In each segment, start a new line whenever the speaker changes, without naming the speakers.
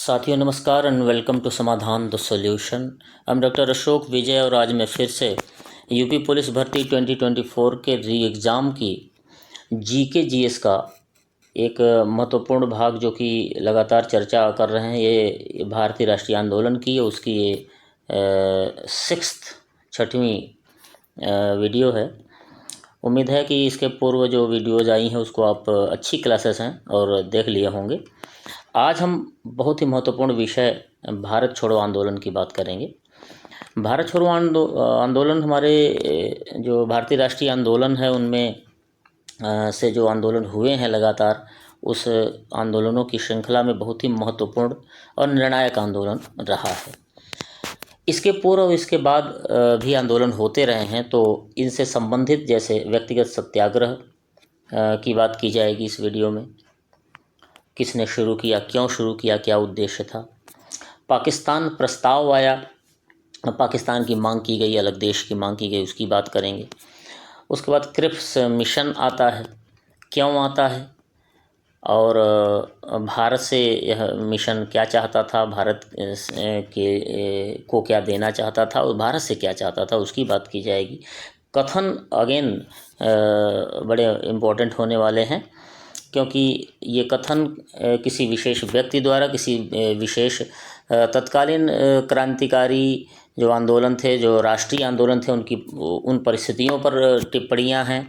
साथियों नमस्कार and welcome to Samadhan the solution. I am doctor Ashok Vijay और आज मैं फिर से यूपी पुलिस भर्ती 2024 के री एग्ज़ाम की जीके जीएस का एक महत्वपूर्ण भाग जो कि लगातार चर्चा कर रहे हैं, ये भारतीय राष्ट्रीय आंदोलन की है, उसकी ये छठवीं वीडियो है। उम्मीद है कि इसके पूर्व जो वीडियोज़ आई हैं उसको आप अच्छी क्लासेस हैं और देख लिए होंगे। आज हम बहुत ही महत्वपूर्ण विषय भारत छोड़ो आंदोलन की बात करेंगे। भारत छोड़ो आंदोलन हमारे जो भारतीय राष्ट्रीय आंदोलन है उनमें से जो आंदोलन हुए हैं लगातार, उस आंदोलनों की श्रृंखला में बहुत ही महत्वपूर्ण और निर्णायक आंदोलन रहा है। इसके पूर्व और इसके बाद भी आंदोलन होते रहे हैं, तो इनसे संबंधित जैसे व्यक्तिगत सत्याग्रह की बात की जाएगी इस वीडियो में। किसने शुरू किया, क्यों शुरू किया, क्या उद्देश्य था। पाकिस्तान प्रस्ताव आया, पाकिस्तान की मांग की गई, अलग देश की मांग की गई, उसकी बात करेंगे। उसके बाद क्रिप्स मिशन आता है, क्यों आता है और भारत से यह मिशन क्या चाहता था, भारत को क्या देना चाहता था और भारत से क्या चाहता था, उसकी बात की जाएगी। कथन अगेन बड़े इम्पोर्टेंट होने वाले हैं, क्योंकि ये कथन किसी विशेष व्यक्ति द्वारा, किसी विशेष तत्कालीन क्रांतिकारी जो आंदोलन थे, जो राष्ट्रीय आंदोलन थे, उन परिस्थितियों पर टिप्पणियां हैं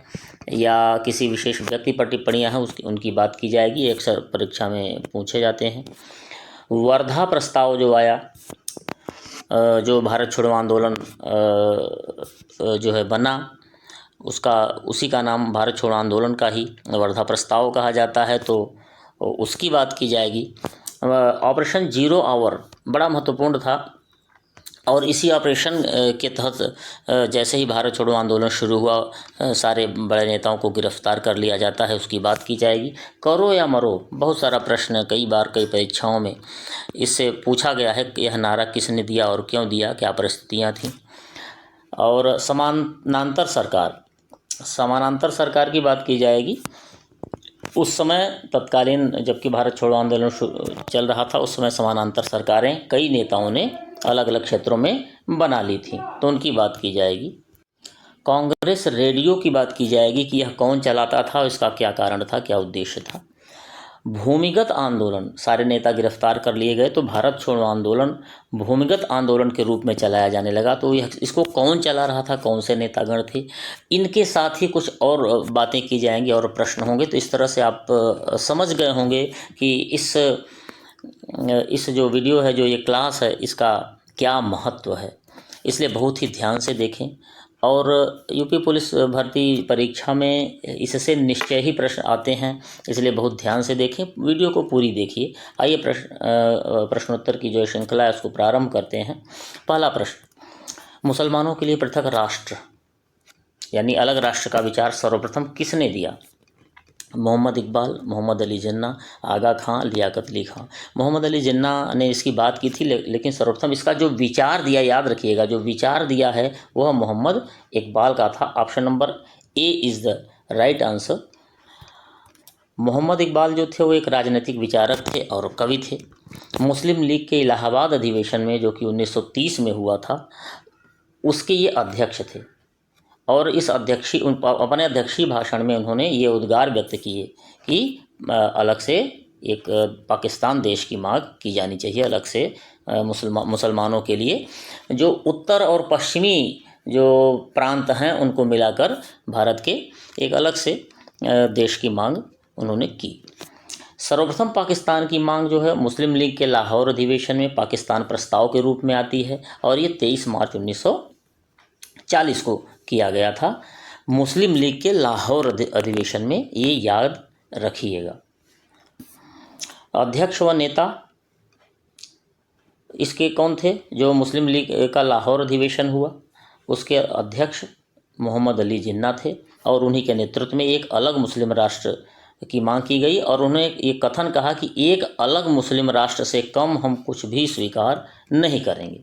या किसी विशेष व्यक्ति पर टिप्पणियां हैं, उनकी बात की जाएगी। अक्सर परीक्षा में पूछे जाते हैं। वर्धा प्रस्ताव जो आया, जो भारत छोड़ो आंदोलन जो है बना, उसी का नाम भारत छोड़ो आंदोलन का ही वर्धा प्रस्ताव कहा जाता है, तो उसकी बात की जाएगी। ऑपरेशन जीरो आवर बड़ा महत्वपूर्ण था और इसी ऑपरेशन के तहत जैसे ही भारत छोड़ो आंदोलन शुरू हुआ, सारे बड़े नेताओं को गिरफ्तार कर लिया जाता है, उसकी बात की जाएगी। करो या मरो, बहुत सारा प्रश्न कई बार कई परीक्षाओं में इससे पूछा गया है कि यह नारा किसने दिया और क्यों दिया, क्या परिस्थितियाँ थीं। और समानांतर सरकार की बात की जाएगी। उस समय तत्कालीन जबकि भारत छोड़ो आंदोलन चल रहा था, उस समय समानांतर सरकारें कई नेताओं ने अलग अलग क्षेत्रों में बना ली थी, तो उनकी बात की जाएगी। कांग्रेस रेडियो की बात की जाएगी कि यह कौन चलाता था, इसका क्या कारण था, क्या उद्देश्य था। भूमिगत आंदोलन, सारे नेता गिरफ्तार कर लिए गए, तो भारत छोड़ो आंदोलन भूमिगत आंदोलन के रूप में चलाया जाने लगा। तो इसको कौन चला रहा था, कौन से नेतागण थे, इनके साथ ही कुछ और बातें की जाएंगी और प्रश्न होंगे। तो इस तरह से आप समझ गए होंगे कि इस जो वीडियो है, जो ये क्लास है, इसका क्या महत्व है। इसलिए बहुत ही ध्यान से देखें और यूपी पुलिस भर्ती परीक्षा में इससे निश्चय ही प्रश्न आते हैं, इसलिए बहुत ध्यान से देखें, वीडियो को पूरी देखिए। आइए प्रश्नोत्तर की जो श्रृंखला है उसको प्रारंभ करते हैं। पहला प्रश्न, मुसलमानों के लिए पृथक राष्ट्र यानी अलग राष्ट्र का विचार सर्वप्रथम किसने दिया। मोहम्मद इकबाल, मोहम्मद अली जिन्ना, आगा खां, लियाकत अली खां। मोहम्मद अली जिन्ना ने इसकी बात की थी, लेकिन सर्वप्रथम इसका जो विचार दिया, याद रखिएगा, जो विचार दिया है वह मोहम्मद इकबाल का था। Option number A is the right answer. Mohammad Iqbal जो थे वो एक राजनीतिक विचारक थे और कवि थे। मुस्लिम लीग के इलाहाबाद अधिवेशन में, जो कि 1930 में हुआ था, उसके ये अध्यक्ष थे और अपने अध्यक्षीय भाषण में उन्होंने ये उद्गार व्यक्त किए कि अलग से एक पाकिस्तान देश की मांग की जानी चाहिए, अलग से मुसलमानों के लिए जो उत्तर और पश्चिमी जो प्रांत हैं उनको मिलाकर भारत के एक अलग से देश की मांग उन्होंने की। सर्वप्रथम पाकिस्तान की मांग जो है मुस्लिम लीग के लाहौर अधिवेशन में पाकिस्तान प्रस्ताव के रूप में आती है और ये 23 मार्च 1940 को किया गया था, मुस्लिम लीग के लाहौर अधिवेशन में, ये याद रखिएगा। अध्यक्ष व नेता इसके कौन थे, जो मुस्लिम लीग का लाहौर अधिवेशन हुआ उसके अध्यक्ष मोहम्मद अली जिन्ना थे और उन्हीं के नेतृत्व में एक अलग मुस्लिम राष्ट्र की मांग की गई और उन्होंने ये कथन कहा कि एक अलग मुस्लिम राष्ट्र से कम हम कुछ भी स्वीकार नहीं करेंगे।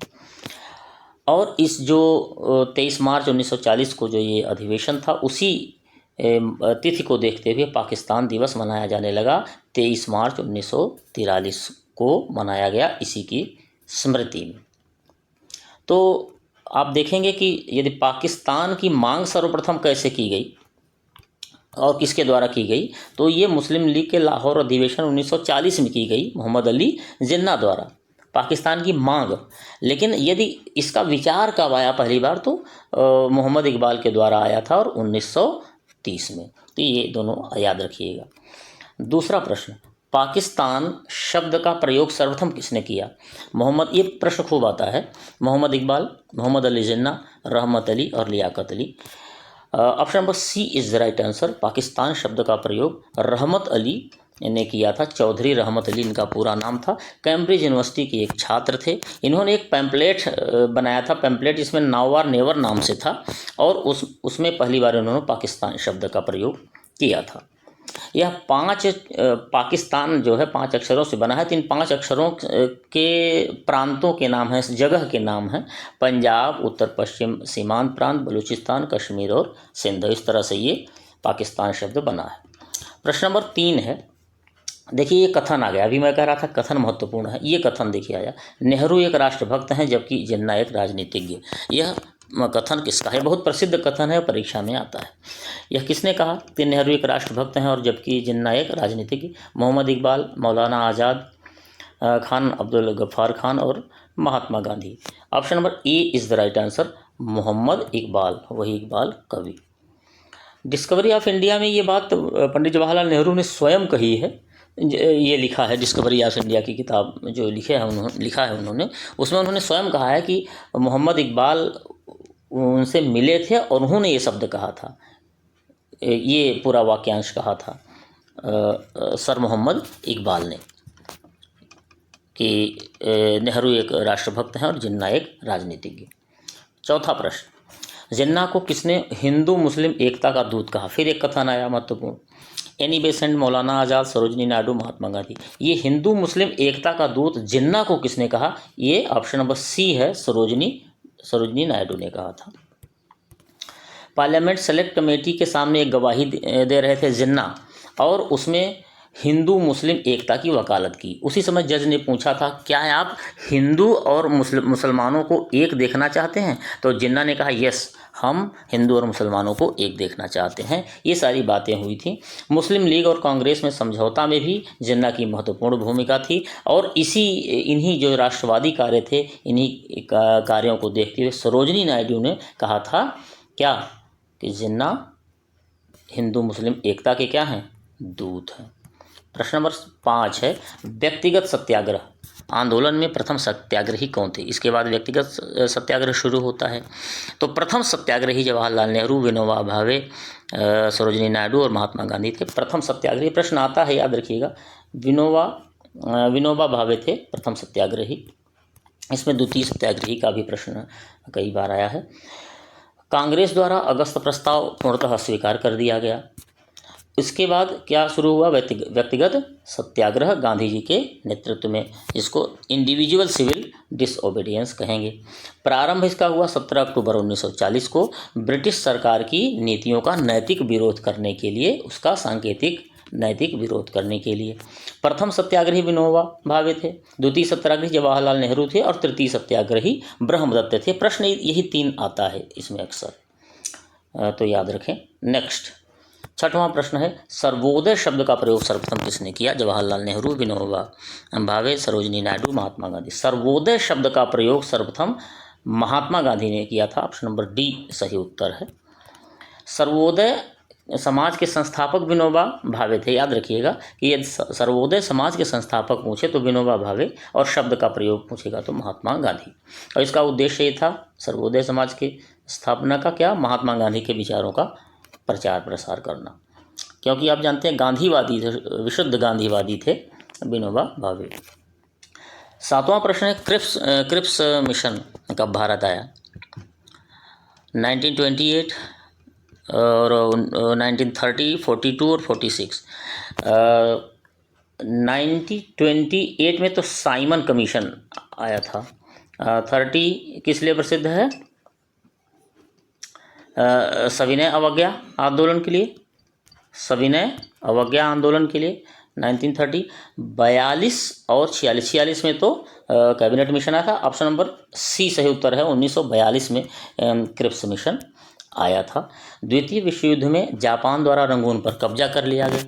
और इस जो 23 मार्च 1940 को जो ये अधिवेशन था, उसी तिथि को देखते हुए पाकिस्तान दिवस मनाया जाने लगा 23 मार्च 1943 को मनाया गया इसी की स्मृति में। तो आप देखेंगे कि यदि पाकिस्तान की मांग सर्वप्रथम कैसे की गई और किसके द्वारा की गई, तो ये मुस्लिम लीग के लाहौर अधिवेशन 1940 में की गई मोहम्मद अली जिन्ना द्वारा, पाकिस्तान की मांग। लेकिन यदि इसका विचार कब आया पहली बार, तो मोहम्मद इकबाल के द्वारा आया था और 1930 में। तो ये दोनों याद रखिएगा। दूसरा प्रश्न, पाकिस्तान शब्द का प्रयोग सर्वप्रथम किसने किया? ये प्रश्न खूब आता है। मोहम्मद इकबाल, मोहम्मद अली जिन्ना, रहमत अली और Liaquat Ali. Option number C is the right answer. Pakistan शब्द का प्रयोग रहमत अली ने किया था। चौधरी रहमत अली इनका पूरा नाम था। कैम्ब्रिज यूनिवर्सिटी के एक छात्र थे। इन्होंने एक पैम्पलेट बनाया था, पैम्पलेट जिसमें नाउ और नेवर नाम से था, और उसमें पहली बार इन्होंने पाकिस्तान शब्द का प्रयोग किया था। यह पाकिस्तान जो है 5 अक्षरों से बना है। तो इन 5 अक्षरों के प्रांतों के नाम हैं, जगह के नाम हैं पंजाब, उत्तर पश्चिम सीमांत प्रांत, बलूचिस्तान, कश्मीर और सिंध। इस तरह से ये पाकिस्तान शब्द बना है। प्रश्न नंबर 3 है, देखिए ये कथन आ गया। अभी मैं कह रहा था कथन महत्वपूर्ण है। ये कथन देखिए आया, नेहरू एक राष्ट्रभक्त हैं जबकि जिन्ना एक राजनीतिज्ञ। यह कथन किसका है? बहुत प्रसिद्ध कथन है, परीक्षा में आता है। यह किसने कहा कि नेहरू एक राष्ट्रभक्त हैं और जबकि जिन्ना एक राजनीतिज्ञ? मोहम्मद इकबाल, मौलाना आज़ाद खान, अब्दुल गफ्फार खान और Mahatma Gandhi. Option number A is the right answer, Mohammad Iqbal, वही इकबाल कवि। डिस्कवरी ऑफ इंडिया में ये बात पंडित जवाहरलाल नेहरू ने स्वयं कही है। ये लिखा है डिस्कवरी ऑफ इंडिया की किताब जो लिखा है उन्होंने, उसमें उन्होंने स्वयं कहा है कि मोहम्मद इकबाल उनसे मिले थे और उन्होंने ये शब्द कहा था, ये पूरा वाक्यांश कहा था सर मोहम्मद इकबाल ने कि नेहरू एक राष्ट्रभक्त हैं और जिन्ना एक राजनीतिज्ञ। चौथा प्रश्न, जिन्ना को किसने हिंदू मुस्लिम एकता का दूत कहा? फिर एक कथन आया महत्वपूर्ण, एनी बेसेंट, मौलाना आज़ाद, सरोजनी नायडू, महात्मा गांधी। ये हिंदू मुस्लिम एकता का दूत जिन्ना को किसने कहा? ये ऑप्शन नंबर सी है, सरोजनी नायडू ने कहा था। पार्लियामेंट सेलेक्ट कमेटी के सामने एक गवाही दे रहे थे जिन्ना, और उसमें हिंदू मुस्लिम एकता की वकालत की। उसी समय जज ने पूछा था, क्या आप हिंदू और मुसलमानों को एक देखना चाहते हैं? तो जिन्ना ने कहा, यस, हम हिंदू और मुसलमानों को एक देखना चाहते हैं। ये सारी बातें हुई थी। मुस्लिम लीग और कांग्रेस में समझौता में भी जिन्ना की महत्वपूर्ण भूमिका थी, और इन्हीं जो राष्ट्रवादी कार्य थे, इन्हीं कार्यों को देखते हुए सरोजनी नायडू ने कहा था क्या, कि जिन्ना हिंदू मुस्लिम एकता के क्या हैं? दूत हैं। प्रश्न नंबर 5 है, व्यक्तिगत सत्याग्रह आंदोलन में प्रथम सत्याग्रही कौन थे? इसके बाद व्यक्तिगत सत्याग्रह शुरू होता है। तो प्रथम सत्याग्रही जवाहरलाल नेहरू, विनोबा भावे, सरोजनी नायडू और महात्मा गांधी थे। प्रथम सत्याग्रही प्रश्न आता है, याद रखिएगा, विनोबा भावे थे प्रथम सत्याग्रही। इसमें द्वितीय सत्याग्रही का भी प्रश्न कई बार आया है। कांग्रेस द्वारा अगस्त प्रस्ताव पूर्णतः स्वीकार कर दिया गया। इसके बाद क्या शुरू हुआ? व्यक्तिगत सत्याग्रह गांधी जी के नेतृत्व में, जिसको इंडिविजुअल सिविल डिसओबीडियंस कहेंगे। प्रारंभ इसका हुआ 17 अक्टूबर 1940 को, ब्रिटिश सरकार की नीतियों का नैतिक विरोध करने के लिए, उसका सांकेतिक नैतिक विरोध करने के लिए। प्रथम सत्याग्रही विनोबा भावे थे, द्वितीय सत्याग्रही जवाहरलाल नेहरू थे और तृतीय सत्याग्रही ब्रह्मदत्त थे। प्रश्न यही 3 आता है इसमें अक्सर, तो याद रखें। नेक्स्ट, छठवां प्रश्न है, सर्वोदय शब्द का प्रयोग सर्वप्रथम किसने किया? जवाहरलाल नेहरू, विनोबा भावे, सरोजनी नायडू, महात्मा गांधी। सर्वोदय शब्द का प्रयोग सर्वप्रथम महात्मा गांधी ने किया था। ऑप्शन नंबर डी सही उत्तर है। सर्वोदय समाज के संस्थापक विनोबा भावे थे। याद रखिएगा कि यदि सर्वोदय समाज के संस्थापक पूछे तो विनोबा भावे, और शब्द का प्रयोग पूछेगा तो महात्मा गांधी। और इसका उद्देश्य ये था, सर्वोदय समाज की स्थापना का क्या? महात्मा गांधी के विचारों का प्रचार प्रसार करना, क्योंकि आप जानते हैं गांधीवादी थे, विशुद्ध गांधीवादी थे विनोबा भावे। सातवां प्रश्न है, क्रिप्स मिशन कब भारत आया? 1928 और 1930, 42 और 46। 1928 में तो साइमन कमीशन आया था। 30 किस लिए प्रसिद्ध है? सविनय अवज्ञा आंदोलन के लिए, सविनय अवज्ञा आंदोलन के लिए। 1930, 42 और 46 में तो कैबिनेट मिशन आया था। ऑप्शन नंबर सी सही उत्तर है, 1942 में क्रिप्स मिशन आया था। द्वितीय विश्व युद्ध में जापान द्वारा रंगून पर कब्जा कर लिया गया।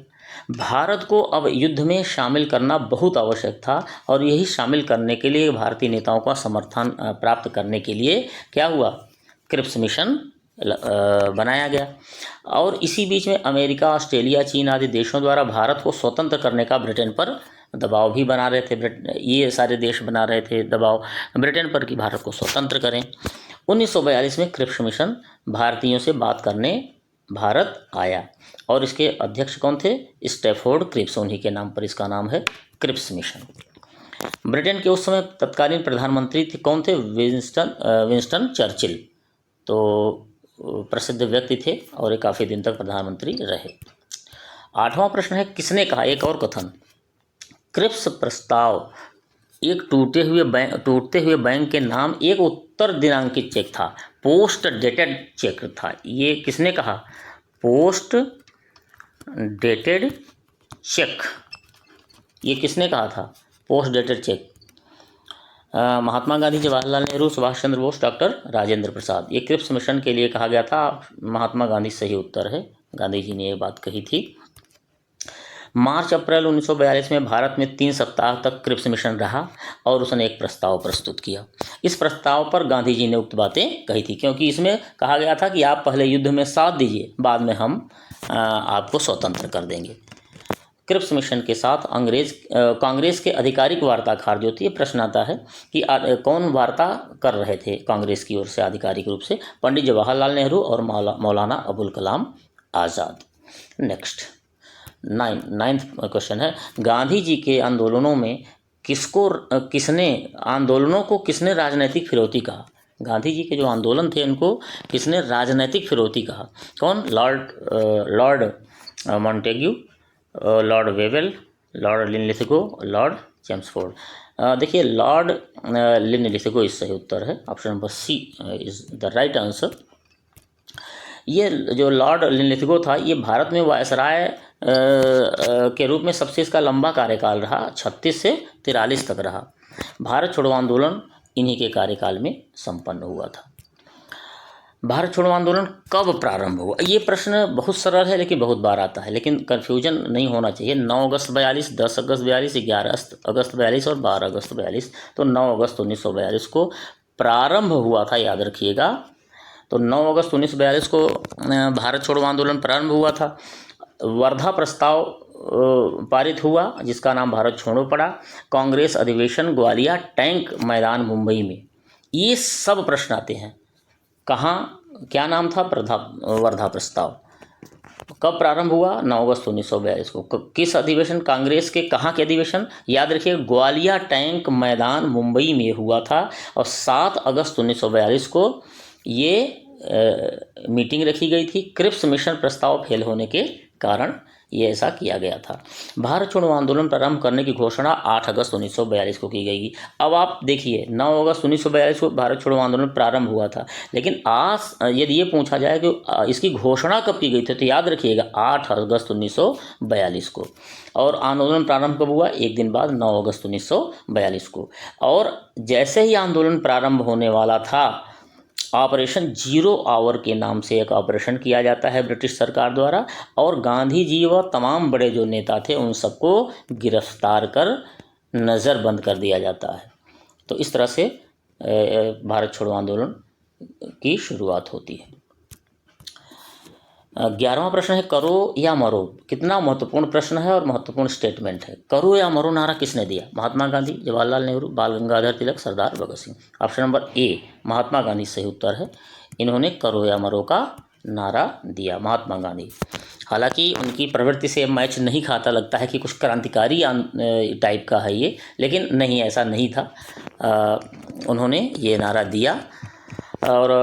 भारत को अब युद्ध में शामिल करना बहुत आवश्यक था और यही शामिल करने के लिए भारतीय नेताओं का समर्थन प्राप्त करने के लिए क्या हुआ, क्रिप्स मिशन बनाया गया। और इसी बीच में अमेरिका, ऑस्ट्रेलिया, चीन आदि देशों द्वारा भारत को स्वतंत्र करने का ब्रिटेन पर दबाव भी बना रहे थे। ये सारे देश बना रहे थे दबाव ब्रिटेन पर कि भारत को स्वतंत्र करें। 1942 में क्रिप्स मिशन भारतीयों से बात करने भारत आया और इसके अध्यक्ष कौन थे, स्टैफोर्ड क्रिप्स, उन्हीं के नाम पर इसका नाम है क्रिप्स मिशन। ब्रिटेन के उस समय तत्कालीन प्रधानमंत्री थे कौन थे, विंस्टन चर्चिल, तो प्रसिद्ध व्यक्ति थे और ये काफ़ी दिन तक प्रधानमंत्री रहे। 8वां प्रश्न है, किसने कहा, एक और कथन, क्रिप्स प्रस्ताव एक टूटते हुए बैंक के नाम एक उत्तर दिनांकित चेक था, पोस्ट डेटेड चेक था। ये किसने कहा, पोस्ट डेटेड चेक, ये किसने कहा था, post dated cheque, Mahatma Gandhi, Jawaharlal Nehru, Subhash Chandra Bose, doctor Rajendra Prasad. ये क्रिप्स मिशन के लिए कहा गया था, महात्मा गांधी सही उत्तर है, गांधी जी ने ये बात कही थी। मार्च अप्रैल 1942 में भारत में 3 सप्ताह तक क्रिप्स मिशन रहा और उसने एक प्रस्ताव प्रस्तुत किया। इस प्रस्ताव पर गांधी जी ने उक्त बातें कही थी, क्योंकि इसमें कहा गया था कि आप पहले युद्ध में साथ दीजिए, बाद में हम आपको स्वतंत्र कर देंगे। क्रिप्स मिशन के साथ कांग्रेस के आधिकारिक वार्ताकार जो थे, प्रश्न आता है कि कौन वार्ता कर रहे थे कांग्रेस की ओर से आधिकारिक रूप से, पंडित जवाहरलाल नेहरू और Maulana Abul Kalam Azad. Next 9th question है, गांधी जी के आंदोलनों में आंदोलनों को किसने राजनैतिक फिरौती कहा। गांधी जी के जो आंदोलन थे उनको किसने राजनैतिक फिरौती कहा, कौन, Lord Montagu, Lord Wavell, Lord Linlithgow, Lord Chelmsford. देखिए लॉर्ड लिनलिथगो इस सही उत्तर है, option number C is the right answer. ये जो लॉर्ड लिनलिथगो था, ये भारत में वायसराय के रूप में सबसे इसका लंबा कार्यकाल रहा, 36 से 43 तक रहा। भारत छोड़ो आंदोलन इन्हीं के कार्यकाल में संपन्न हुआ था। भारत छोड़ो आंदोलन कब प्रारंभ हुआ, ये प्रश्न बहुत सरल है लेकिन बहुत बार आता है, लेकिन कन्फ्यूजन नहीं होना चाहिए। 9 अगस्त 42, 10 अगस्त 42, 11 अगस्त 42 और 12 अगस्त 42। तो 9 अगस्त 1942 को प्रारंभ हुआ था, याद रखिएगा। तो 9 अगस्त 1942 को भारत छोड़ो आंदोलन प्रारंभ हुआ था। वर्धा प्रस्ताव पारित हुआ जिसका नाम भारत छोड़ो पड़ा। कांग्रेस अधिवेशन ग्वालियर टैंक मैदान मुंबई में। ये सब प्रश्न आते हैं, कहाँ, क्या नाम था, वर्धा प्रस्ताव कब प्रारंभ हुआ, 9 अगस्त 1942 को। किस अधिवेशन, कांग्रेस के कहाँ के अधिवेशन, याद रखिए ग्वालियर टैंक मैदान मुंबई में हुआ था। और 7 अगस्त 1942 को ये मीटिंग रखी गई थी। क्रिप्स मिशन प्रस्ताव फेल होने के कारण ये ऐसा किया गया था। भारत छोड़ो आंदोलन प्रारंभ करने की घोषणा 8 अगस्त 1942 को की गई। अब आप देखिए 9 अगस्त 1942 को भारत छोड़ो आंदोलन प्रारंभ हुआ था, लेकिन आज यदि ये पूछा जाए कि इसकी घोषणा कब की गई थी, तो याद रखिएगा 8 अगस्त 1942 को। और आंदोलन प्रारंभ कब हुआ, एक दिन बाद 9 अगस्त 1942 को। और जैसे ही आंदोलन प्रारंभ होने वाला था, ऑपरेशन 0 आवर के नाम से एक ऑपरेशन किया जाता है ब्रिटिश सरकार द्वारा, और गांधी जी व तमाम बड़े जो नेता थे उन सबको गिरफ्तार कर नज़रबंद कर दिया जाता है। तो इस तरह से भारत छोड़ो आंदोलन की शुरुआत होती है। 11वां प्रश्न है, करो या मरो। कितना महत्वपूर्ण प्रश्न है और महत्वपूर्ण स्टेटमेंट है। करो या मरो नारा किसने दिया, महात्मा गांधी, जवाहरलाल नेहरू, बाल गंगाधर तिलक, सरदार भगत सिंह। ऑप्शन नंबर ए महात्मा गांधी सही उत्तर है। इन्होंने करो या मरो का नारा दिया, महात्मा गांधी। हालांकि उनकी प्रवृत्ति से मैच नहीं खाता, लगता है कि कुछ क्रांतिकारी टाइप का है ये, लेकिन नहीं, ऐसा नहीं था। उन्होंने ये नारा दिया और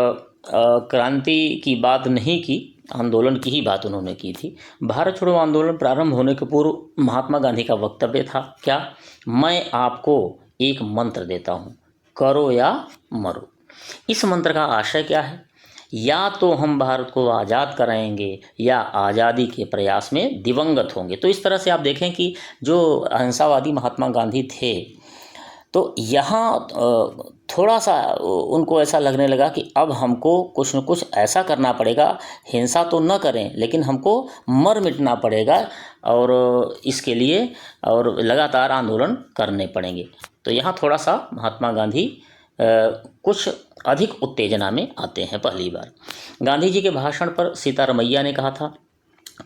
क्रांति की बात नहीं की, आंदोलन की ही बात उन्होंने की थी। भारत छोड़ो आंदोलन प्रारंभ होने के पूर्व महात्मा गांधी का वक्तव्य था क्या, मैं आपको एक मंत्र देता हूँ, करो या मरो। इस मंत्र का आशय क्या है, या तो हम भारत को आज़ाद कराएंगे या आज़ादी के प्रयास में दिवंगत होंगे। तो इस तरह से आप देखें कि जो अहिंसावादी महात्मा गांधी थे, तो यहाँ थोड़ा सा उनको ऐसा लगने लगा कि अब हमको कुछ न कुछ ऐसा करना पड़ेगा, हिंसा तो न करें लेकिन हमको मर मिटना पड़ेगा, और इसके लिए और लगातार आंदोलन करने पड़ेंगे। तो यहाँ थोड़ा सा महात्मा गांधी कुछ अधिक उत्तेजना में आते हैं। पहली बार गांधी जी के भाषण पर सीतारमैया ने कहा था,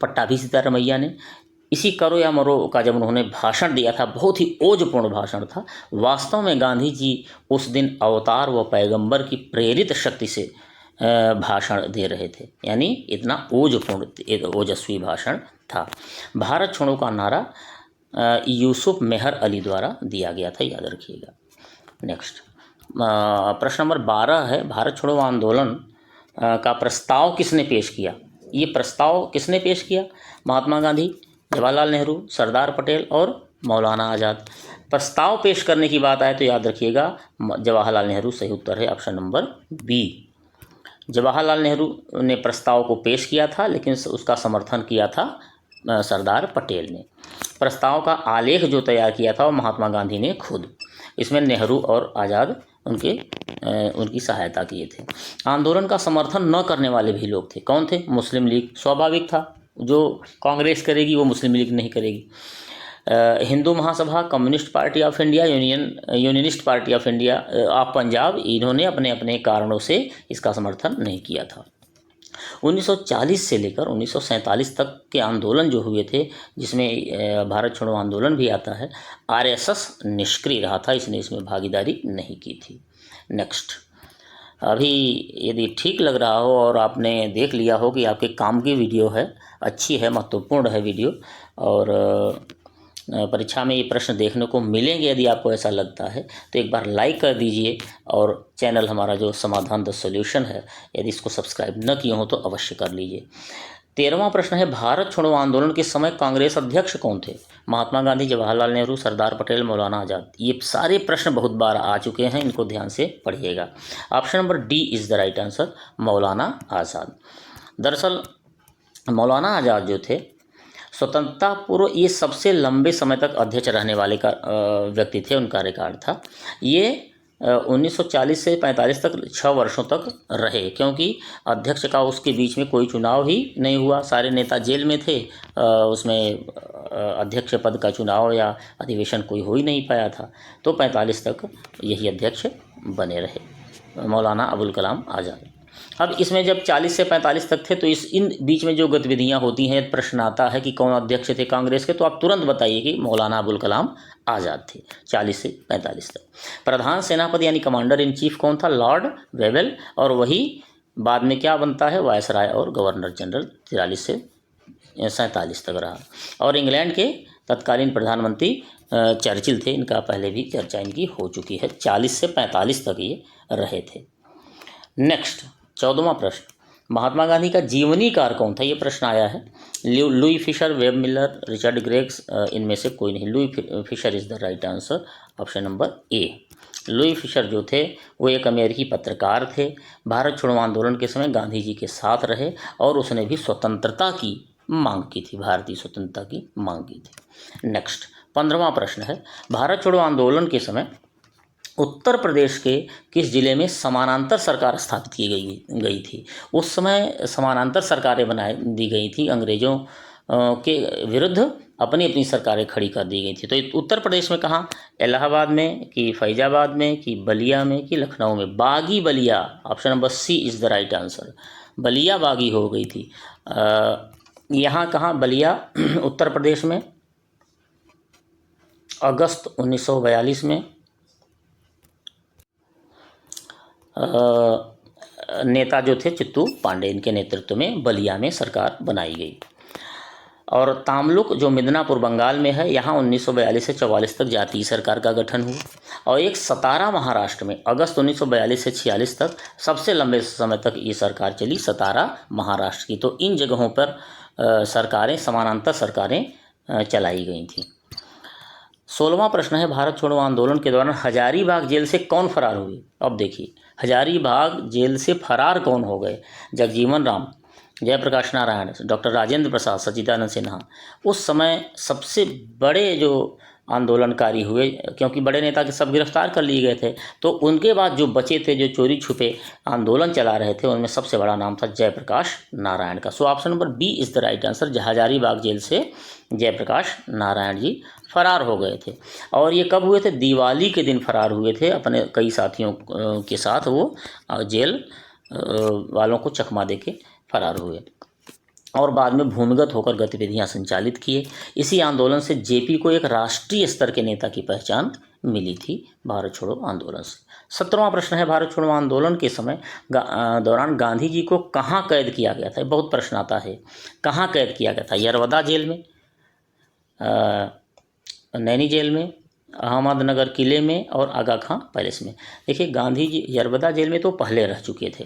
पट्टाभी सीतारमैया ने, इसी करो या मरो का जब उन्होंने भाषण दिया था, बहुत ही ओजपूर्ण भाषण था। वास्तव में गांधी जी उस दिन अवतार व पैगंबर की प्रेरित शक्ति से भाषण दे रहे थे, यानी इतना ओजपूर्ण ओजस्वी भाषण था। भारत छोड़ो का नारा यूसुफ मेहर अली द्वारा दिया गया था, याद रखिएगा। नेक्स्ट प्रश्न नंबर 12 है, भारत छोड़ो आंदोलन का प्रस्ताव किसने पेश किया? ये प्रस्ताव किसने पेश किया? महात्मा गांधी, जवाहरलाल नेहरू, सरदार पटेल और मौलाना आज़ाद। प्रस्ताव पेश करने की बात आए तो याद रखिएगा जवाहरलाल नेहरू सही उत्तर है, option number B. Jawaharlal Nehru ने प्रस्ताव को पेश किया था, लेकिन उसका समर्थन किया था सरदार पटेल ने। प्रस्ताव का आलेख जो तैयार किया था वो महात्मा गांधी ने खुद। इसमें नेहरू और आज़ाद उनकी सहायता किए थे। आंदोलन का समर्थन न करने वाले भी लोग थे। कौन थे? मुस्लिम लीग। स्वाभाविक था, जो कांग्रेस करेगी वो मुस्लिम लीग नहीं करेगी। Hindu Mahasabha, Communist Party of India, Unionist Party of India of Punjab, इन्होंने अपने अपने कारणों से इसका समर्थन नहीं किया था। 1940 से लेकर 1947 तक के आंदोलन जो हुए थे, जिसमें भारत छोड़ो आंदोलन भी आता है, आरएसएस निष्क्रिय रहा था, इसने इसमें भागीदारी नहीं की थी। नेक्स्ट, अभी यदि ठीक लग रहा हो और आपने देख लिया हो कि आपके काम की वीडियो है, अच्छी है, महत्वपूर्ण है वीडियो, और परीक्षा में ये प्रश्न देखने को मिलेंगे, यदि आपको ऐसा लगता है तो एक बार लाइक कर दीजिए, और चैनल हमारा जो समाधान द सॉल्यूशन है, यदि इसको सब्सक्राइब न किए हो तो अवश्य कर लीजिए। 13वां प्रश्न है, भारत छोड़ो आंदोलन के समय कांग्रेस अध्यक्ष कौन थे? महात्मा गांधी, जवाहरलाल नेहरू, सरदार पटेल, मौलाना आज़ाद। ये सारे प्रश्न बहुत बार आ चुके हैं, इनको ध्यान से पढ़िएगा। Option number D is the right answer, मौलाना आज़ाद। दरअसल मौलाना आज़ाद जो थे, स्वतंत्रता पूर्व ये सबसे लंबे समय तक अध्यक्ष रहने वाले व्यक्ति थे, उनका रिकॉर्ड था। ये 1940 से 45 तक 6 वर्षों तक रहे, क्योंकि अध्यक्ष का उसके बीच में कोई चुनाव ही नहीं हुआ, सारे नेता जेल में थे, उसमें अध्यक्ष पद का चुनाव या अधिवेशन कोई हो ही नहीं पाया था, तो 45 तक यही अध्यक्ष बने रहे, मौलाना अबुल कलाम आज़ाद। अब इसमें जब 40 से 45 तक थे, तो इन बीच में जो गतिविधियां होती हैं, प्रश्न आता है कि कौन अध्यक्ष थे कांग्रेस के, तो आप तुरंत बताइए कि मौलाना अबुल कलाम आज़ाद थे 40 से 45 तक। प्रधान सेनापति यानी कमांडर इन चीफ कौन था? लॉर्ड वेवेल, और वही बाद में क्या बनता है? वायसराय और गवर्नर जनरल 43 से 47 तक रहा। और इंग्लैंड के तत्कालीन प्रधानमंत्री चर्चिल थे, इनका पहले भी चर्चा इनकी हो चुकी है, 40 से 45 तक ये रहे थे। नेक्स्ट 14वां प्रश्न, महात्मा गांधी का जीवनी कार कौन था? ये प्रश्न आया है। Louis Fischer, Webb Miller, Richard Greggs, इनमें से कोई नहीं। Louis Fischer is the right answer, option number A. Louis Fischer जो थे वो एक अमेरिकी पत्रकार थे, भारत छोड़ो आंदोलन के समय गांधी जी के साथ रहे, और उसने भी स्वतंत्रता की मांग की थी, भारतीय स्वतंत्रता की मांग की थी। नेक्स्ट 15वां प्रश्न है, भारत छोड़ो आंदोलन के समय उत्तर प्रदेश के किस जिले में समानांतर सरकार स्थापित की गई थी? उस समय समानांतर सरकारें दी गई थी, अंग्रेज़ों के विरुद्ध अपनी अपनी सरकारें खड़ी कर दी गई थी। तो उत्तर प्रदेश में कहाँ? इलाहाबाद में कि फैजाबाद में कि बलिया में कि लखनऊ में? बागी Ballia, option number C is the right answer, Ballia बागी हो गई थी। यहाँ कहाँ? बलिया उत्तर प्रदेश में अगस्त 1942 में नेता जो थे चित्तू पांडे, इनके नेतृत्व में बलिया में सरकार बनाई गई। और तामलुक जो मिदनापुर बंगाल में है, यहाँ 1942 से 44 तक जातीय सरकार का गठन हुआ। और एक सतारा महाराष्ट्र में अगस्त 1942 से 46 तक सबसे लंबे समय तक ये सरकार चली, सतारा महाराष्ट्र की। तो इन जगहों पर सरकारें, समानांतर सरकारें चलाई गई थी। 16वां प्रश्न है, भारत छोड़ो आंदोलन के दौरान हजारीबाग जेल से कौन फरार हुए? अब देखिए, हजारीबाग जेल से फरार कौन हो गए? जगजीवन राम, जयप्रकाश नारायण, डॉक्टर राजेंद्र प्रसाद, सच्चिदानंद सिन्हा। उस समय सबसे बड़े जो आंदोलनकारी हुए, क्योंकि बड़े नेता के सब गिरफ्तार कर लिए गए थे, तो उनके बाद जो बचे थे, जो चोरी छुपे आंदोलन चला रहे थे, उनमें सबसे बड़ा नाम था जयप्रकाश नारायण का। So option number B is the right answer. Hazaribagh jail से जयप्रकाश नारायण जी फरार हो गए थे। और ये कब हुए थे? दिवाली के दिन फरार हुए थे, अपने कई साथियों के साथ वो जेल वालों को चकमा दे के फरार हुए और बाद में भूमिगत होकर गतिविधियां संचालित किए। इसी आंदोलन से जेपी को एक राष्ट्रीय स्तर के नेता की पहचान मिली थी, भारत छोड़ो आंदोलन से। 17वां प्रश्न है, भारत छोड़ो आंदोलन के समय दौरान गांधी जी को कहाँ कैद किया गया था? बहुत प्रश्न आता है, कहाँ कैद किया गया था? यरवदा जेल में, नैनी जेल में, अहमदनगर किले में और आगा खां पैलेस में। देखिए, गांधी जी यरवदा जेल में तो पहले रह चुके थे,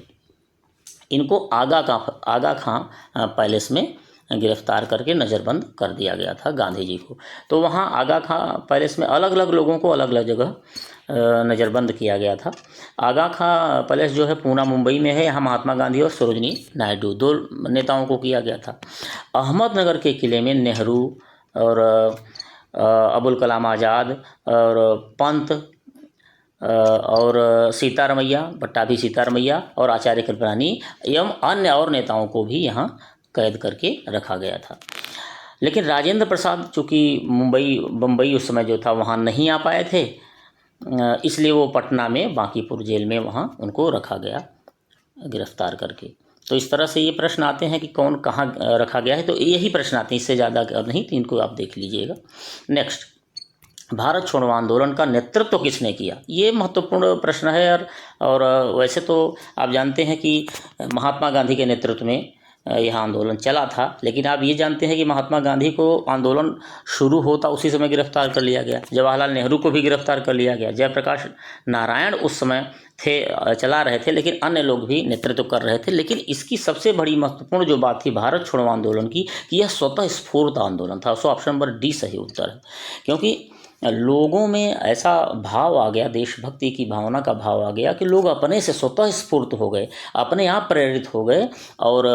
इनको आगा खां पैलेस में गिरफ्तार करके नज़रबंद कर दिया गया था गांधी जी को। तो वहाँ आगा खां पैलेस में अलग अलग लोगों को अलग अलग जगह नज़रबंद किया गया था। आगा खां पैलेस जो है पूना मुंबई में है, यहाँ महात्मा गांधी और सरोजनी नायडू दो नेताओं को किया गया था। अहमदनगर के किले में नेहरू और अबुल कलाम आज़ाद और पंत और सीतारमैया, पट्टाभी सीतारमैया और आचार्य कृपलानी एवं अन्य और नेताओं को भी यहाँ कैद करके रखा गया था। लेकिन राजेंद्र प्रसाद चूँकि बम्बई उस समय जो था वहाँ नहीं आ पाए थे, इसलिए वो पटना में बांकीपुर जेल में वहाँ उनको रखा गया गिरफ्तार करके। तो इस तरह से ये प्रश्न आते हैं कि कौन कहाँ रखा गया है, तो यही प्रश्न आते हैं, इससे ज़्यादा नहीं, तो इनको आप देख लीजिएगा। नेक्स्ट, भारत छोड़ो आंदोलन का नेतृत्व किसने किया? ये महत्वपूर्ण प्रश्न है। और वैसे तो आप जानते हैं कि महात्मा गांधी के नेतृत्व में यह आंदोलन चला था, लेकिन आप ये जानते हैं कि महात्मा गांधी को आंदोलन शुरू होता उसी समय गिरफ्तार कर लिया गया। जवाहरलाल नेहरू को भी गिरफ्तार कर लिया गया। जयप्रकाश नारायण उस समय थे, चला रहे थे, लेकिन अन्य लोग भी नेतृत्व कर रहे थे। लेकिन इसकी सबसे बड़ी महत्वपूर्ण जो बात थी भारत छोड़ो आंदोलन की, कि यह स्वतः स्फूर्त आंदोलन था। सो ऑप्शन नंबर डी सही उत्तर है, क्योंकि लोगों में ऐसा भाव आ गया, देशभक्ति की भावना का भाव आ गया कि लोग अपने से स्वतः स्फूर्त हो गए, अपने आप प्रेरित हो गए और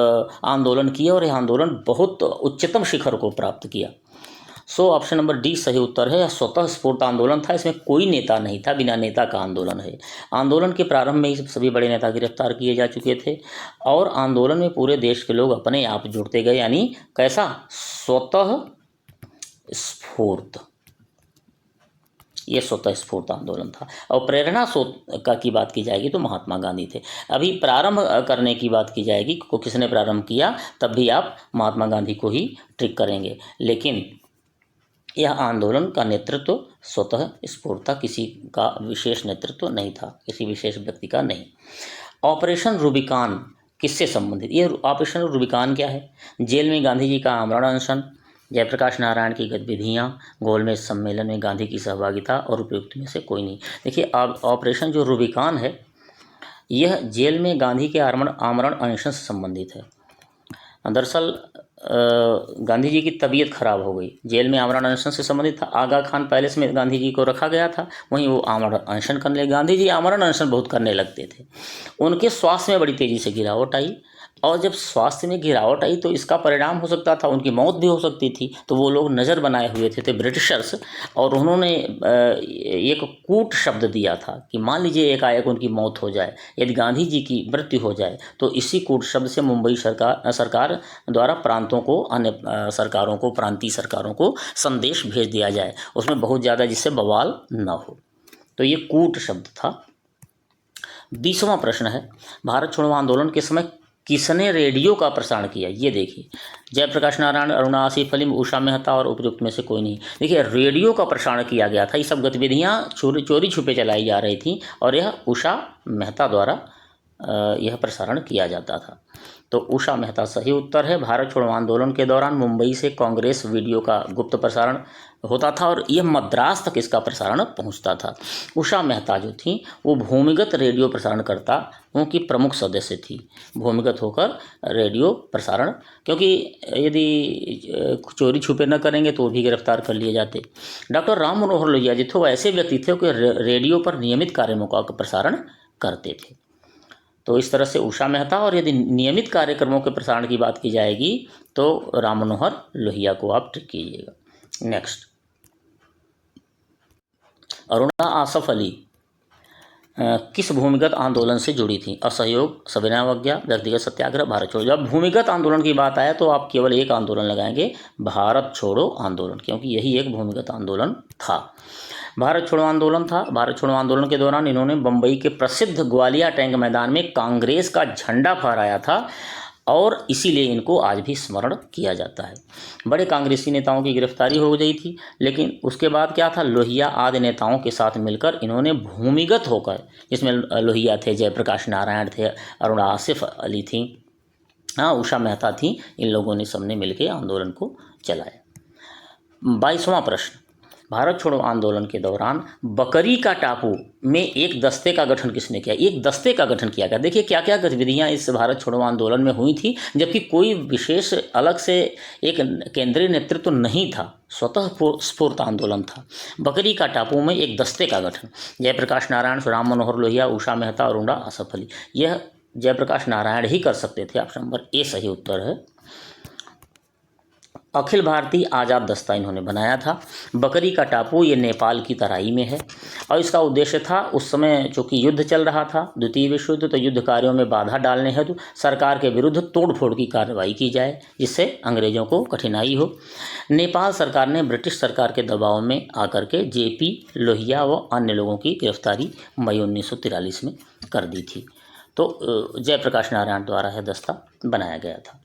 आंदोलन किया, और यह आंदोलन बहुत उच्चतम शिखर को प्राप्त किया। सो ऑप्शन नंबर डी सही उत्तर है। स्वतः स्फूर्त आंदोलन था, इसमें कोई नेता नहीं था, बिना नेता का आंदोलन है। आंदोलन के प्रारंभ में ही सभी बड़े नेता गिरफ्तार किए जा चुके थे और आंदोलन में पूरे देश के लोग अपने आप जुड़ते गए, यानी कैसा? स्वतः स्फूर्त, ये स्वतः स्फूर्त आंदोलन था। और प्रेरणा स्रोत की बात की जाएगी तो महात्मा गांधी थे। अभी प्रारंभ करने की बात की जाएगी को किसने प्रारंभ किया, तब भी आप महात्मा गांधी को ही ट्रिक करेंगे, लेकिन यह आंदोलन का नेतृत्व स्वतः स्फूर्त था, किसी का विशेष नेतृत्व नहीं था, किसी विशेष व्यक्ति का नहीं। ऑपरेशन रूबिकान किससे संबंधित? ये ऑपरेशन रूबिकान क्या है? जेल में गांधी जी का आमरण अनशन, जयप्रकाश नारायण की गतिविधियाँ, गोलमेज सम्मेलन में गांधी की सहभागिता और उपयुक्त में से कोई नहीं। देखिए, ऑपरेशन जो रूबिकान है, यह जेल में गांधी के आमरण अनशन से संबंधित है। दरअसल गांधी जी की तबीयत खराब हो गई, जेल में आमरण अनशन से संबंधित था। आगा खान पैलेस में गांधी जी को रखा गया था, वहीं वो आमरण अनशन करने लगे। गांधी जी आमरण अनशन बहुत करने लगते थे, उनके स्वास्थ्य में बड़ी तेज़ी से गिरावट आई, और जब स्वास्थ्य में गिरावट आई तो इसका परिणाम हो सकता था उनकी मौत भी हो सकती थी। तो वो लोग नज़र बनाए हुए थे ब्रिटिशर्स, और उन्होंने एक कूट शब्द दिया था कि मान लीजिए एकाएक उनकी मौत हो जाए, यदि गांधी जी की मृत्यु हो जाए, तो इसी कूट शब्द से मुंबई सरकार द्वारा प्रांतों को, अन्य सरकारों को, प्रांतीय सरकारों को संदेश भेज दिया जाए, उसमें बहुत ज़्यादा जिससे बवाल न हो। तो ये कूट शब्द था। 20वां प्रश्न है, भारत छोड़ो आंदोलन के समय किसने रेडियो का प्रसारण किया? ये देखिए, जयप्रकाश नारायण, अरुणा आसिफ अली, उषा मेहता और उपयुक्त में से कोई नहीं। देखिए, रेडियो का प्रसारण किया गया था। ये सब गतिविधियाँ चोरी छुपे चलाई जा रही थी और यह उषा मेहता द्वारा यह प्रसारण किया जाता था। तो उषा मेहता सही उत्तर है। भारत छोड़ो आंदोलन के दौरान मुंबई से कांग्रेस वीडियो का गुप्त प्रसारण होता था और यह मद्रास तक इसका प्रसारण पहुंचता था। उषा मेहता जो थी वो भूमिगत रेडियो प्रसारणकर्ताओं की प्रमुख सदस्य थी, भूमिगत होकर रेडियो प्रसारण, क्योंकि यदि चोरी छुपे न करेंगे तो वो भी गिरफ्तार कर लिए जाते। डॉक्टर राम मनोहर लोहिया जी थे वो ऐसे व्यक्ति थे कि रेडियो पर नियमित कार्यक्रमों का प्रसारण करते थे। तो इस तरह से उषा मेहता, और यदि नियमित कार्यक्रमों के प्रसारण की बात की जाएगी तो राम मनोहर लोहिया को आप टिक कीजिएगा। नेक्स्ट, अरुणा आसफ अली किस भूमिगत आंदोलन से जुड़ी थी? असहयोग, सविनय अवज्ञा, व्यक्तिगत सत्याग्रह, भारत छोड़ो। जब भूमिगत आंदोलन की बात आए तो आप केवल एक आंदोलन लगाएंगे, भारत छोड़ो आंदोलन, क्योंकि यही एक भूमिगत आंदोलन था। भारत छोड़ो आंदोलन था। भारत छोड़ो आंदोलन के दौरान इन्होंने बम्बई के प्रसिद्ध ग्वालिया टैंक मैदान में कांग्रेस का झंडा फहराया था और इसीलिए इनको आज भी स्मरण किया जाता है। बड़े कांग्रेसी नेताओं की गिरफ्तारी हो गई थी, लेकिन उसके बाद क्या था, लोहिया आदि नेताओं के साथ मिलकर इन्होंने भूमिगत होकर, जिसमें लोहिया थे, जयप्रकाश नारायण थे, अरुणा आसिफ अली थी, उषा मेहता थी, इन लोगों ने सबने मिलकर आंदोलन को चलाया। 22वां प्रश्न, भारत छोड़ो आंदोलन के दौरान बकरी का टापू में एक दस्ते का गठन किसने किया? एक दस्ते का गठन किया गया। देखिए क्या क्या गतिविधियां इस भारत छोड़ो आंदोलन में हुई थी, जबकि कोई विशेष अलग से एक केंद्रीय नेतृत्व नहीं था, स्वतः स्फूर्त आंदोलन था। बकरी का टापू में एक दस्ते का गठन, जयप्रकाश नारायण, राम मनोहर लोहिया, उषा मेहता, अरुणा आसफ अली। यह जयप्रकाश नारायण ही कर सकते थे। ऑप्शन नंबर ए सही उत्तर है। अखिल भारतीय आज़ाद दस्ता इन्होंने बनाया था। बकरी का टापू ये नेपाल की तराई में है और इसका उद्देश्य था, उस समय चूँकि युद्ध चल रहा था, द्वितीय विश्व युद्ध, तो युद्ध कार्यों में बाधा डालने हेतु सरकार के विरुद्ध तोड़फोड़ की कार्रवाई की जाए, जिससे अंग्रेजों को कठिनाई हो। नेपाल सरकार ने ब्रिटिश सरकार के दबाव में आकर के जेपी लोहिया व अन्य लोगों की गिरफ्तारी मई 1943 में कर दी थी। तो जयप्रकाश नारायण द्वारा यह दस्ता बनाया गया था।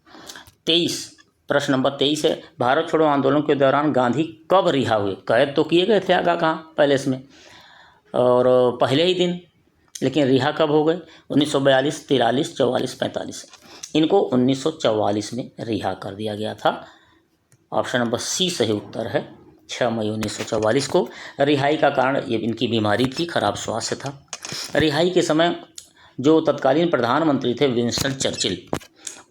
23 प्रश्न नंबर 23 है, भारत छोड़ो आंदोलन के दौरान गांधी कब रिहा हुए? कैद तो किए गए थे आगा कहाँ, पैलेस में, और पहले ही दिन, लेकिन रिहा कब हो गए? 1942, 43, 44, 45। इनको 1944 में रिहा कर दिया गया था। ऑप्शन नंबर सी सही उत्तर है। 6 मई 1944 को रिहाई का कारण ये इनकी बीमारी थी, खराब स्वास्थ्य था। रिहाई के समय जो तत्कालीन प्रधानमंत्री थे विंस्टन चर्चिल,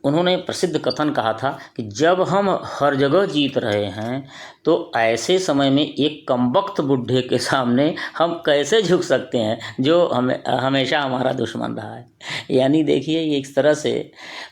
उन्होंने प्रसिद्ध कथन कहा था कि जब हम हर जगह जीत रहे हैं तो ऐसे समय में एक कमबख्त बुढ़े के सामने हम कैसे झुक सकते हैं जो हमेशा हमारा दुश्मन रहा है। यानी देखिए ये एक तरह से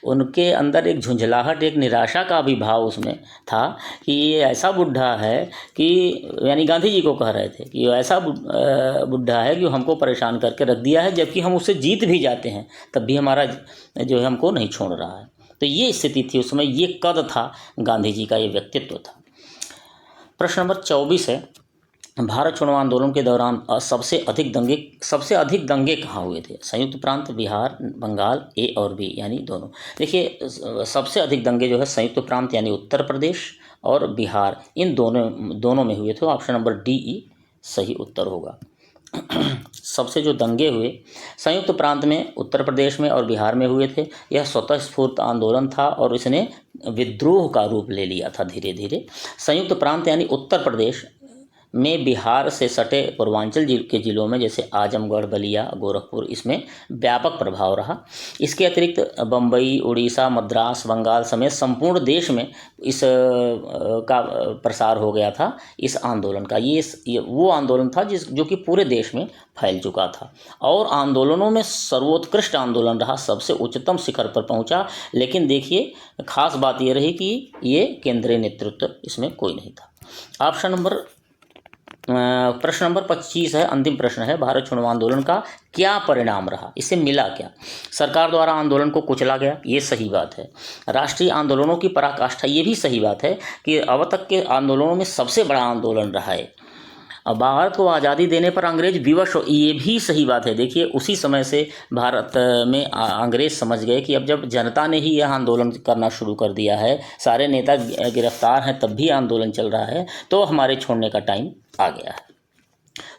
उनके अंदर एक झुंझलाहट, एक निराशा का भी भाव उसमें था कि ये ऐसा बुढ़ा है कि, यानी गांधी जी को कह रहे थे कि ये ऐसा बुढ़ा है कि हमको परेशान करके रख दिया है, जबकि हम उससे जीत भी जाते हैं तब भी हमारा जो है हमको नहीं छोड़ रहा है। तो ये स्थिति थी उस समय, ये कद था गांधी जी का, ये व्यक्तित्व था। प्रश्न नंबर 24 है, भारत छोड़ो आंदोलन के दौरान सबसे अधिक दंगे कहाँ हुए थे? संयुक्त प्रांत, बिहार, बंगाल, ए और बी, यानी दोनों। देखिए सबसे अधिक दंगे जो है संयुक्त प्रांत यानी उत्तर प्रदेश और बिहार, इन दोनों में हुए थे। ऑप्शन नंबर डी ई सही उत्तर होगा। सबसे जो दंगे हुए संयुक्त प्रांत में, उत्तर प्रदेश में और बिहार में हुए थे। यह स्वतः स्फूर्त आंदोलन था और इसने विद्रोह का रूप ले लिया था धीरे धीरे। संयुक्त प्रांत यानी उत्तर प्रदेश में बिहार से सटे पूर्वांचल के जिलों में जैसे आजमगढ़, बलिया, गोरखपुर, इसमें व्यापक प्रभाव रहा। इसके अतिरिक्त बम्बई, उड़ीसा, मद्रास, बंगाल समेत संपूर्ण देश में इस का प्रसार हो गया था इस आंदोलन का। ये वो आंदोलन था जो कि पूरे देश में फैल चुका था और आंदोलनों में सर्वोत्कृष्ट आंदोलन रहा, सबसे उच्चतम शिखर पर पहुंचा। लेकिन देखिए खास बात ये रही कि ये केंद्रीय नेतृत्व इसमें कोई नहीं था। प्रश्न नंबर 25 है, अंतिम प्रश्न है, भारत छोड़ो आंदोलन का क्या परिणाम रहा? इससे मिला क्या? सरकार द्वारा आंदोलन को कुचला गया, ये सही बात है। राष्ट्रीय आंदोलनों की पराकाष्ठा, ये भी सही बात है कि अब तक के आंदोलनों में सबसे बड़ा आंदोलन रहा है। अब भारत को आज़ादी देने पर अंग्रेज विवश हो, ये भी सही बात है। देखिए उसी समय से भारत में अंग्रेज समझ गए कि अब जब जनता ने ही यह आंदोलन करना शुरू कर दिया है, सारे नेता गिरफ्तार हैं तब भी आंदोलन चल रहा है, तो हमारे छोड़ने का टाइम आ गया है।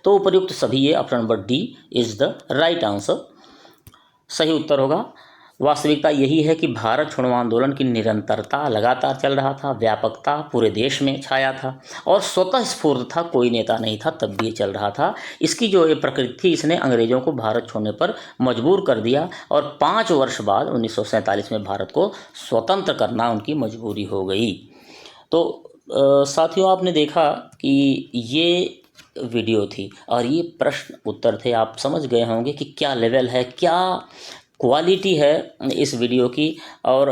तो उपयुक्त सभी ये option number D is the right answer, सही उत्तर होगा। वास्तविकता यही है कि भारत छोड़ो आंदोलन की निरंतरता लगातार चल रहा था, व्यापकता पूरे देश में छाया था और स्वतः स्फूर्त था, कोई नेता नहीं था तब भी ये चल रहा था। इसकी जो ये प्रकृति थी, इसने अंग्रेज़ों को भारत छोड़ने पर मजबूर कर दिया और 5 वर्ष बाद 1947 में भारत को स्वतंत्र करना उनकी मजबूरी हो गई। तो साथियों, आपने देखा कि ये वीडियो थी और ये प्रश्न उत्तर थे। आप समझ गए होंगे कि क्या लेवल है, क्या क्वालिटी है इस वीडियो की और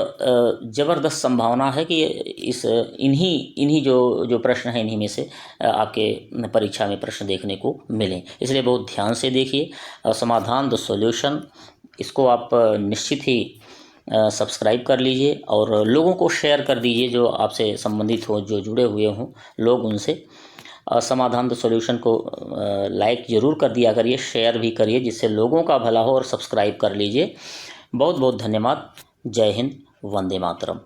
ज़बरदस्त संभावना है कि इस इन्हीं जो प्रश्न हैं, इन्हीं में से आपके परीक्षा में प्रश्न देखने को मिलें। इसलिए बहुत ध्यान से देखिए। समाधान द सॉल्यूशन, इसको आप निश्चित ही सब्सक्राइब कर लीजिए और लोगों को शेयर कर दीजिए जो आपसे संबंधित हो, जो जुड़े हुए हों लोग, उनसे। समाधान द सॉल्यूशन को लाइक ज़रूर कर दिया करिए, शेयर भी करिए, जिससे लोगों का भला हो, और सब्सक्राइब कर लीजिए। बहुत बहुत धन्यवाद। जय हिंद, वंदे मातरम।